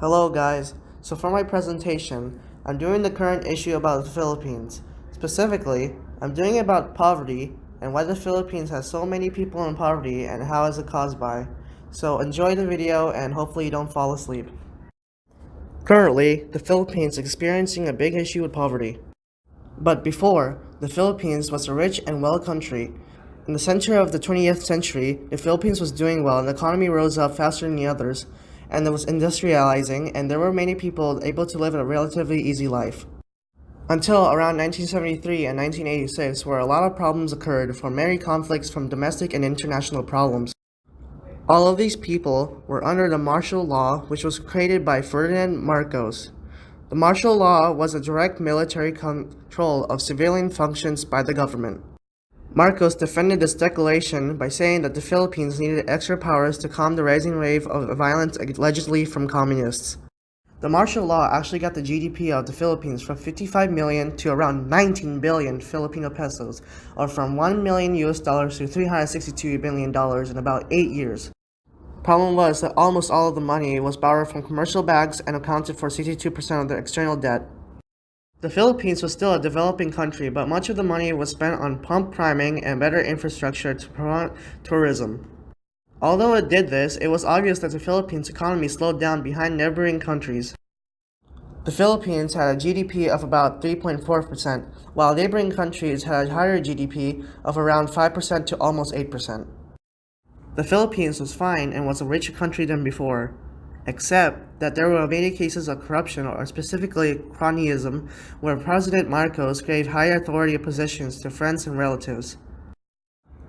Hello guys, so for my presentation, I'm doing the current issue about the Philippines. Specifically, I'm doing it about poverty and why the Philippines has so many people in poverty and how is it caused by. So enjoy the video and hopefully you don't fall asleep. Currently, the Philippines is experiencing a big issue with poverty. But before, the Philippines was a rich and well country. In the center of the 20th century, the Philippines was doing well and the economy rose up faster than the others, and it was industrializing, and there were many people able to live a relatively easy life. Until around 1973 and 1986, where a lot of problems occurred from many conflicts from domestic and international problems. All of these people were under the martial law, which was created by Ferdinand Marcos. The martial law was a direct military control of civilian functions by the government. Marcos defended this declaration by saying that the Philippines needed extra powers to calm the rising wave of violence allegedly from communists. The martial law actually got the GDP of the Philippines from 55 million to around 19 billion Filipino pesos, or from $1 million to $362 billion in about 8 years. Problem was that almost all of the money was borrowed from commercial banks and accounted for 62% of the external debt. The Philippines was still a developing country, but much of the money was spent on pump priming and better infrastructure to promote tourism. Although it did this, it was obvious that the Philippines' economy slowed down behind neighboring countries. The Philippines had a GDP of about 3.4%, while neighboring countries had a higher GDP of around 5% to almost 8%. The Philippines was fine and was a richer country than before, except that there were many cases of corruption, or specifically cronyism, where President Marcos gave high authority positions to friends and relatives.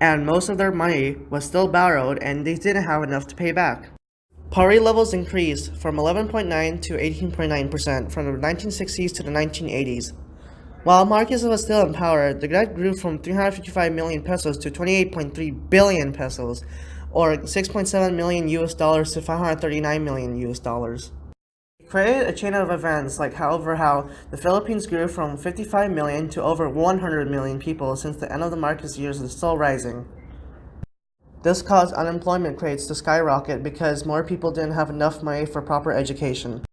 And most of their money was still borrowed and they didn't have enough to pay back. Poverty levels increased from 11.9% to 18.9% from the 1960s to the 1980s. While Marcos was still in power, the debt grew from 355 million pesos to 28.3 billion pesos, or $6.7 million to $539 million. It created a chain of events like how the Philippines grew from 55 million to over 100 million people since the end of the Marcos years and is still rising. This caused unemployment rates to skyrocket because more people didn't have enough money for proper education.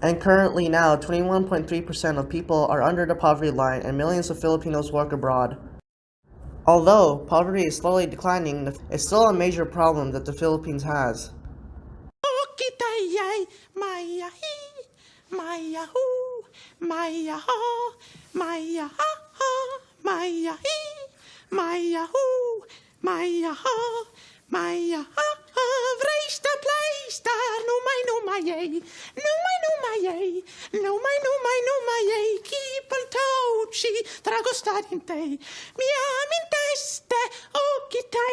And currently now, 21.3% of people are under the poverty line and millions of Filipinos work abroad. Although poverty is slowly declining, it's still a major problem that the Philippines has. Trago sta in te, mia min teste, occhi te,